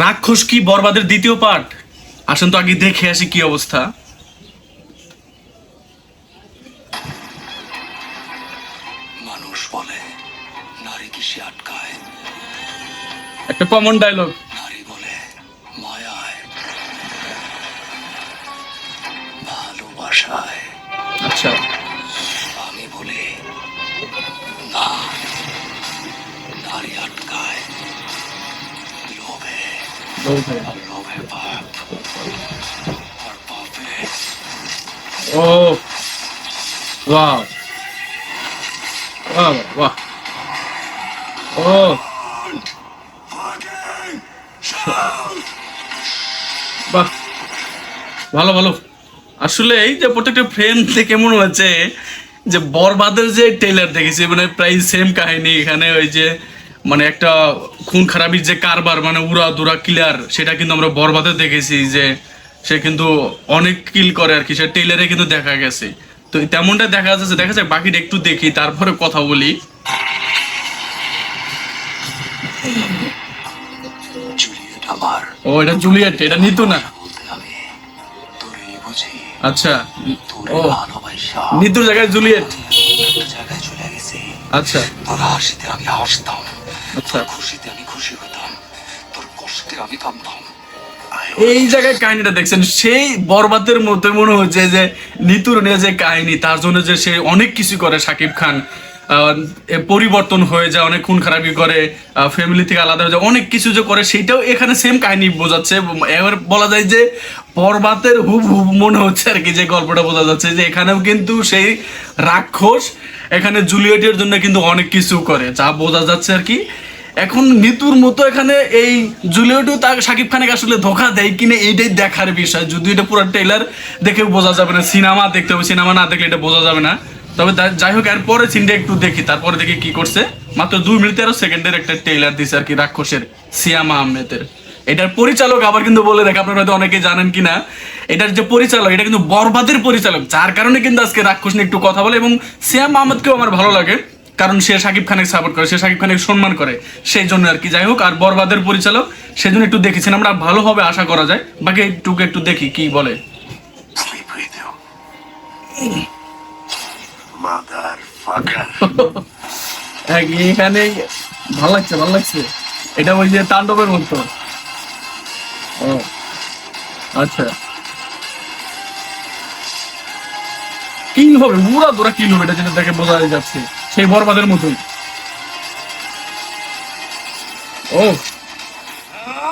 রাক্ষস কি বরবাদের দ্বিতীয় পার্ট? আসেন তো আগে দেখে আসি কি অবস্থা। মানুষ বলে নারী কিসে আটকায়, একটা কমন ডায়লগ। নারী বলে মায়ায়, ভালোবাসায়। আচ্ছা, আমি বলি না, নারী আটকায় লোভে, আর লোভে পাপ, আর পাপে ও ওয়াও, ওয়াও ওয়াও, ও বাহ, ভালো ভালো। আসলে এই যে প্রত্যেকটা ফ্রেম থেকে মনে হচ্ছে যে বরবাদের যে ট্রেলার দেখেছি, মানে প্রায় সেম কাহিনী। এখানে ওই যে মানে একটা খুন খারাপির যে কারবার, মানে উড়া দুরা কিলার, সেটা কিন্তু আমরা বরবাদে দেখেছি যে সে কিন্তু অনেক কিল করে আর কি, সে ট্রেলারে কিন্তু দেখা গেছে। তো তেমনটা দেখা যাচ্ছে, দেখা যায়। বাকিটা একটু দেখি তারপরে কথা বলি। জুলিয়েট আমার, ও এটা জুলিয়েট, এটা নিতু না। বলতে আমি তোরই বুঝি, আচ্ছা, তোরে ও ভালোবাসা নিতুর জায়গায় জুলিয়েট। একটা জায়গায় চলে গেছি। আচ্ছা তোর হাসিতে আমি হাসতাম, আচ্ছা, তোর খুশিতে আমি খুশি হতাম, তোর কষ্টে আমি কাঁদতাম। এই জায়গায় কাহিনীটা দেখছেন, সেই বরবাদের মতো মনে হচ্ছে যে নিতুর নিয়ে যে কাহিনী, তার জন্য যে সে অনেক কিছু করে শাকিব খান, পরিবর্তন হয়ে যায়, অনেক খুন খারাপি করে, ফ্যামিলি থেকে আলাদা হয়ে যায়, অনেক কিছু যে করে, সেইটাও এখানে সেম কাহিনী বোঝাচ্ছে। এবার বলা যায় যে বরবাদের হুব হুব মনে হচ্ছে আর কি, যে গল্পটা বোঝা যাচ্ছে যে এখানেও কিন্তু সেই রাক্ষস এখানে জুলিয়েটের জন্য কিন্তু অনেক কিছু করে, যা বোঝা যাচ্ছে আর কি। এখন নিতুর মতো এখানে এই জুলিয়েটও তার শাকিব খানকে আসলে ধোকা দেয় কিনা, এইটাই দেখার বিষয়। যদি এটা পুরো ট্রেলার দেখেও বোঝা যাবে না, সিনেমা দেখতে হবে, সিনেমা না দেখলে এটা বোঝা যাবে না। তবে যাই হোক, এর পরে সিনটা একটু দেখি, তারপরে দেখি কি করছে। মাত্র 2 মিনিট 13 সেকেন্ডের একটা ট্রেলার দিছে আর কি, রাক্ষসের, সিয়াম আহমেদের। এটার পরিচালক আবার কিন্তু বলে রাখে, আপনারা হয়তো অনেকে জানেন কিনা, এটার যে পরিচালক, এটা কিন্তু বরবাদের পরিচালক, যার কারণে কিন্তু আজকে রাক্ষস নিয়ে একটু কথা বলে। এবং সিয়াম আহমেদকেও আমার ভালো লাগে, কারণ সে শাকিব খানকে সাপোর্ট করে, সে শাকিব খানকে সম্মান করে, সেই জন্য আর কি। যাই হোক, আর বরবাদের পরিচালক, সেই জন্য একটু দেখেছেন আমরা, ভালো হবে আশা করা যায়। বাকি একটু দেখি কি বলে। Sleep with you, motherfucker. এখানে ভালো লাগছে, ভালো লাগছে। এটা ওই যে তাণ্ডবের মতো। ও আচ্ছা, কিল হবে, উড়া ধরা কিল হবে, এটা যেটা দেখে বোঝা যাচ্ছে, সেই বরবাদের মতোই। ও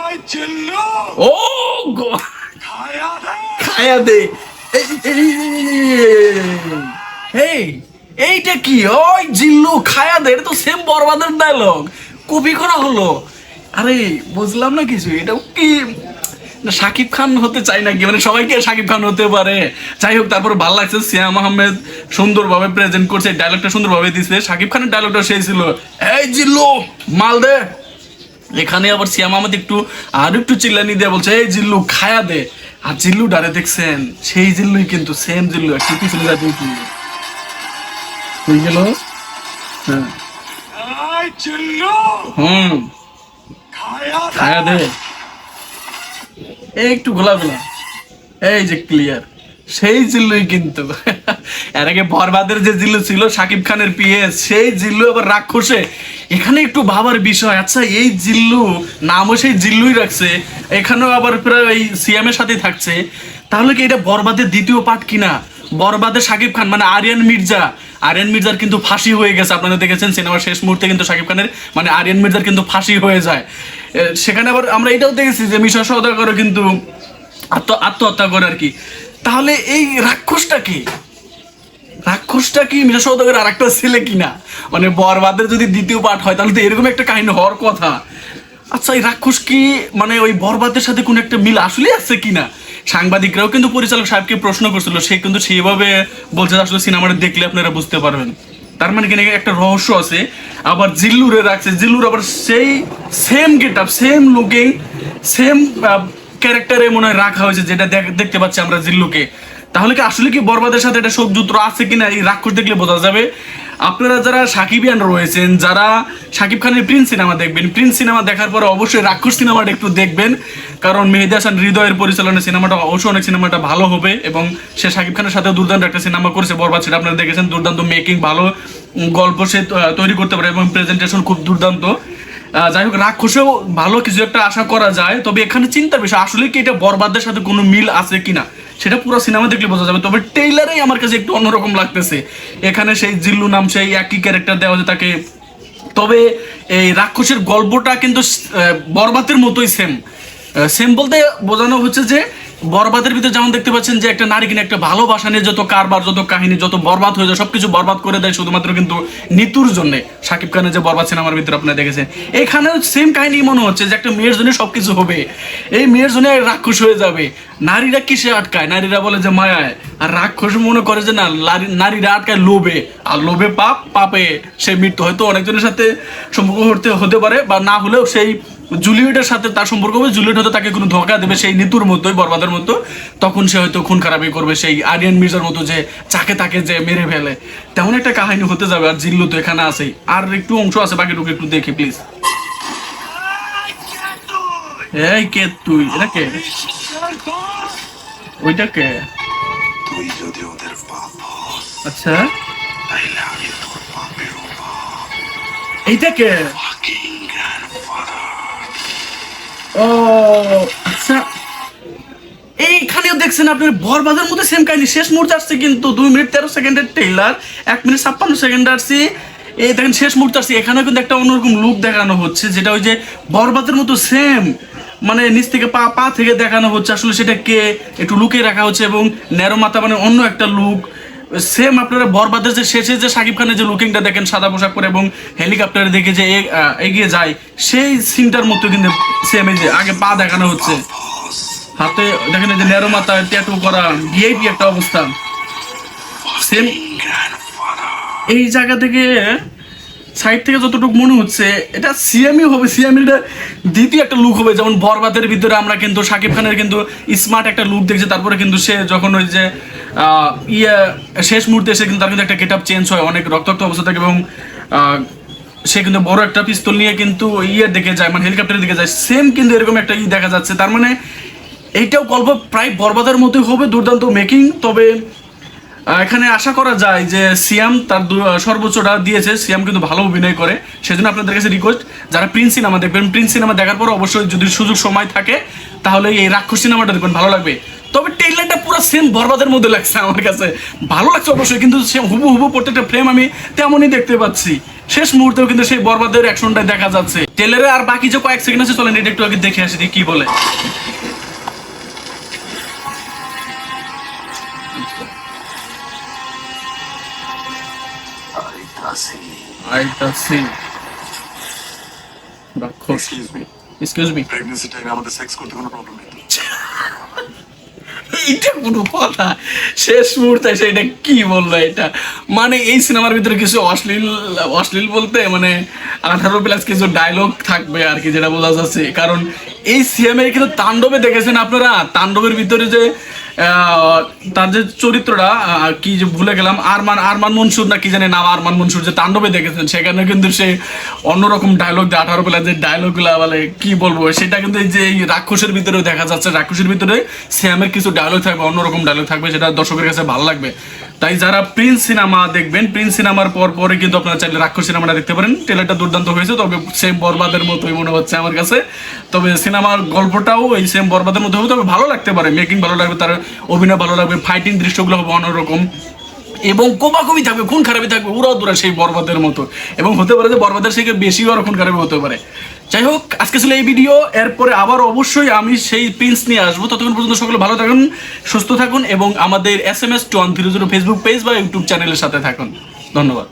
Ay, Chillo! ও Kaya de! খায়া দে। এই এইটা কি? ওই জিল্লু খায়া দে, এটা তো সেম বরবাদের ডায়লগ কপি করা হলো। আরে বুঝলাম না কিছু, এটাও কি না শাকিব খান হতে চাই নাকি? মানে সবাইকে শাকিব খান হতে পারে। যাই হোক, তারপর ভালো লাগছে, সিয়াম আহমেদ সুন্দরভাবে প্রেজেন্ট করছে, ডায়লগটা সুন্দরভাবে দিচ্ছে। শাকিব খানের ডায়লগটা সেই ছিল, এই জিল্লু মাল দে। এখানে আবার সিয়াম আহমেদ একটু আর একটু চিল্লানি দিয়ে বলছে, এই জিল্লু খায়া দে। আর জিল্লু ডারে দেখছেন, সেই জিল্লুই কিন্তু, সেম জিল্লু, একটু পিছনে দেখি হয়ে গেল। হ্যাঁ, Ay, Chillo! হুম, Kaya de! খায়া দে। এই একটু ঘোলাঘোলা, এই যে ক্লিয়ার, সেই জিল্লুই কিন্তু। এর আগে বরবাদের যে জিল্লু ছিল শাকিব খানের পিএস, সেই জিল্লু আবার রাক্ষসে। এখানে একটু ভাবার বিষয়, আচ্ছা এই জিল্লু নামও সেই জিল্লুই রাখছে, এখানেও আবার প্রায় ওই সিএমের সাথেই থাকছে। তাহলে কি এটা বরবাদের দ্বিতীয় পার্ট কিনা? বরবাদের শাকিব খান মানে আরিয়ান মির্জার কিন্তু ফাঁসি হয়ে গেছে, আপনারা দেখেছেন সিনেমার শেষ মুহূর্তে কিন্তু শাকিব খানের মানে আরিয়ান মির্জার কিন্তু ফাঁসি হয়ে যায়। সেখানে আবার আমরা এটাও দেখেছি যে মিশা সওদাগরও কিন্তু আত্মহত্যা করে আর কি। তাহলে এই রাক্ষসটা কি মিশা সওদাগরের আর একটা ছেলে কিনা? মানে বরবাদের যদি দ্বিতীয় পার্ট হয়, তাহলে তো এরকম একটা কাহিনী হওয়ার কথা। আচ্ছা, এই রাক্ষস কি মানে ওই বরবাদের সাথে কোনো একটা মিল আসলে আছে কিনা? সাংবাদিকরাও কিন্তু পরিচালক সাহেবকে প্রশ্ন করছিল, সে কিন্তু সেইভাবে বলছে যে আসলে সিনেমাটা দেখলে আপনারা বুঝতে পারবেন। তার মানে কিনা একটা রহস্য আছে। আবার জিল্লুরে রাখছে, জিল্লুর আবার সেই same getup, same looking, same ক্যারেক্টারে মনে হয় রাখা হয়েছে, যেটা দেখতে পাচ্ছি আমরা জিল্লুকে। তাহলে কি আসলে কি বরবাদের সাথে এটা সূত্র আছে কিনা, এই রাক্ষস দেখলে বোঝা যাবে। আপনারা যারা সাকিবিয়ান রয়েছেন, যারা শাকিব খানের প্রিন্স সিনেমা দেখবেন, প্রিন্স সিনেমা দেখার পরে অবশ্যই রাক্ষস সিনেমাটা একটু দেখবেন, কারণ মেহেদী হাসান হৃদয়ের পরিচালনায় সিনেমাটা অবশ্যই অনেক সিনেমাটা ভালো হবে এবং সে শাকিব খানের সাথে দুর্দান্ত একটা সিনেমা করেছে বরবাদ, সেটা আপনারা দেখেছেন, দুর্দান্ত মেকিং, ভালো গল্প সে তৈরি করতে পারে এবং প্রেজেন্টেশন খুব দুর্দান্ত। যাই হোক, রাক্ষসেও ভালো কিছু একটা আশা করা যায়, তবে এখানে চিন্তার বিষয় আসলে কি এটা বরবাদের সাথে কোনো মিল আছে কিনা সেটা পুরো সিনেমা দেখলে বোঝা যাবে। তবে ট্রেইলারেই আমার কাছে একটু অন্যরকম লাগতেছে, এখানে সেই জিল্লু নাম সেই একই ক্যারেক্টার দেওয়া হয়েছে তাকে, তবে এই রাক্ষসের গল্পটা কিন্তু বরবাদের মতোই সেম। সেম বলতে বোঝানো হচ্ছে যে বরবাদের ভিতরে যেমন দেখতে পাচ্ছেন যে একটা নারী কিনা একটা ভালোবাসা নিয়ে যত কারবার, যত কাহিনী, যত বরবাদ হয়ে যায়, সবকিছু বরবাদ করে দেয় শুধুমাত্র কিন্তু নিতুর জন্য। শাকিব খানের যে বরবাদ সিনেমার ভিতরে আপনারা দেখেছেন, এখানেও সেম কাহিনী মনে হচ্ছে যে একটা মেয়ের জন্য সবকিছু হবে, এই মেয়ের জন্য রাক্ষস হয়ে যাবে। নারীরা কিসে আটকায়? নারীরা বলে যে মায়ায়, আর রাক্ষস মনে করে যে না, নারীরা আটকায় লোভে, আর লোভে পাপ, পাপে সে মৃত্যু। হয়তো অনেকজনের সাথে সম্পর্ক হতে পারে, বা না হলেও সেই জুলিয়েটের সাথে তার সম্পর্ক হবে, জুলিয়েট হয়তো তাকে কোনো ধোঁকা দেবে সেই নিতুর মতোই, বরবাদের মতো, তখন সে হয়তো খুন খারাপি করবে সেই আরিয়ান মির্জার মতো, যে চাকে তাকে যে মেরে ফেলে, তেমন একটা কাহিনী হতে যাবে। আর জিল্লু তো এখানে আছেই, আর একটু অংশ আছে, বাকিটুকু একটু দেখি প্লিজ। এই কে তুই? এটা কে? ওইটা কে? তুই যদি ওদের বাপ হস, আচ্ছা, তাইলে আমি তোর বাপের বাপ, এইটা কে? fucking grandfather। ও আচ্ছা, এইখানেও দেখছেন আপনার বরবাদের মধ্যে সেম কাহিনী, শেষ মুহূর্তে আসছে কিন্তু 2 মিনিট 13 সেকেন্ডের ট্রেইলার, 1 মিনিট 56 সেকেন্ড আসছে, এই দেখেন শেষ মুহূর্তে আসছে। এখানেও কিন্তু একটা অন্যরকম লুক দেখানো হচ্ছে, যেটা ওই যে বরবাদের মতো সেম, মানে নিচ থেকে পা থেকে দেখানো হচ্ছে, আসলে সেটা কে একটু লুকিয়ে রাখা হচ্ছে, এবং ন্যারো মাথা মানে অন্য একটা লুক সেম। আপনারা বরবাদের যে শেষে যে শাকিব খানের যে লুকিংটা দেখেন সাদা পোশাক পরে এবং হেলিকপ্টারে দেখে যে এগিয়ে যায়, সেই সিনটার মতো কিন্তু সেম। এই যে আগে পা দেখানো হচ্ছে, হাতে দেখেন এই যে ন্যারো মাথা, ট্যাটু করা, ভিআইপি একটা অবস্থা সেম। এই জায়গা থেকে সাইড থেকে যতটুকু মনে হচ্ছে এটা সিএমই হবে, সিএমই এটা দ্বিতীয় একটা লুক হবে। যেমন বরবাদের ভিতরে আমরা কিন্তু শাকিব খানের কিন্তু স্মার্ট একটা লুক দেখছি, তারপরে কিন্তু সে যখন ওই যে শেষ মুহূর্তে এসে কিন্তু তার কিন্তু একটা গেট আপ চেঞ্জ হয়, অনেক রক্তাক্ত অবস্থা থাকে, এবং সে কিন্তু বড় একটা পিস্তল নিয়ে কিন্তু দিকে যায়, মানে হেলিকপ্টারের দিকে যায়, সেম কিন্তু এরকম একটা দেখা যাচ্ছে। তার মানে এইটাও গল্প প্রায় বরবাদের মতোই হবে, দুর্দান্ত মেকিং। তবে এখানে আশা করা যায় যে সিয়াম তার সর্বোচ্চটা দিয়েছে, সিয়াম কিন্তু ভালো অভিনয় করে, সেজন্য আপনাদের কাছে রিকোয়েস্ট, যারা প্রিন্স সিনেমা দেখবেন, প্রিন্স সিনেমা দেখার পর অবশ্যই যদি সুযোগ সময় থাকে তাহলে এই রাক্ষস সিনেমাটা দেখবেন, ভালো লাগবে। তবে ট্রেইলারটা পুরো সেম বরবাদের মধ্যে লাগছে আমার কাছে, ভালো লাগছে অবশ্যই, কিন্তু সে হুবহু প্রত্যেকটা ফ্রেম আমি তেমনই দেখতে পাচ্ছি, শেষ মুহূর্তেও কিন্তু সেই বরবাদের অ্যাকশনটা দেখা যাচ্ছে ট্রেলারে। আর বাকি যে কয়েক সেকেন্ড আছে চলেন এটা একটু আগে দেখে আসি কি বলে। আইতাছি রাক্ষস। এক্সকিউজ মি, প্রেগন্যান্সি টাইমে আমাদের সেক্স করতে কোনো প্রবলেম নেই। এইটা কোনো কথা? শেষ মুহূর্তে সেটা কি বললো এটা? মানে এই সিনেমার ভিতরে কিছু অশ্লীল বলতে মানে 18+ কিছু ডায়লগ থাকবে আর কি, যেটা বোঝা যাচ্ছে। কারণ এই সিএমএ কিন্তু তাণ্ডবে দেখেছেন আপনারা, তাণ্ডবের ভিতরে যে তার যে চরিত্রটা কি যে ভুলে গেলাম, আরমান মনসুর না কি জানি নাম, আরমান মনসুর, যে তাণ্ডবে দেখেছেন সেখানে কিন্তু সে অন্যরকম ডায়লগ দেয়, 18+ যে ডায়লগুলা বলে কি বলবো, সেটা কিন্তু এই যে এই রাক্ষসের ভিতরেও দেখা যাচ্ছে। রাক্ষসের ভিতরে সিএমের কিছু ডায়লগ থাকবে, অন্যরকম ডায়লগ থাকবে, সেটা দর্শকের কাছে ভালো লাগবে। তাই যারা প্রিন্স সিনেমা দেখবেন, প্রিন্স সিনেমার পরে কিন্তু আপনারা চাইলে রাক্ষস সিনেমাটা দেখতে পারেন। ট্রেলারটা দুর্দান্ত হয়েছে, তবে সেম বরবাদের মতোই মনে হচ্ছে আমার কাছে। তবে সিনেমার গল্পটাও এই সেম বরবাদের মতো হবে, তবে ভালো লাগতে পারে, মেকিং ভালো লাগবে, তার অভিনয় ভালো লাগবে, ফাইটিং দৃশ্যগুলো হবে অন্যরকম, এবং কোপাকুপি থাকবে, খুন খারাপি থাকবে উড়াদুরা সেই বরবাদের মতো, এবং হতে পারে যে বরবাদের থেকে বেশিও আর খুন খারাপি হতে পারে। যাই হোক, আজকে ছিল এই ভিডিও, এরপরে আবার অবশ্যই আমি সেই প্রিন্স নিয়ে আসবো। ততক্ষণ পর্যন্ত সকলে ভালো থাকুন, সুস্থ থাকুন, এবং আমাদের SMS 2130 ফেসবুক পেজ বা ইউটিউব চ্যানেলের সাথে থাকুন। ধন্যবাদ।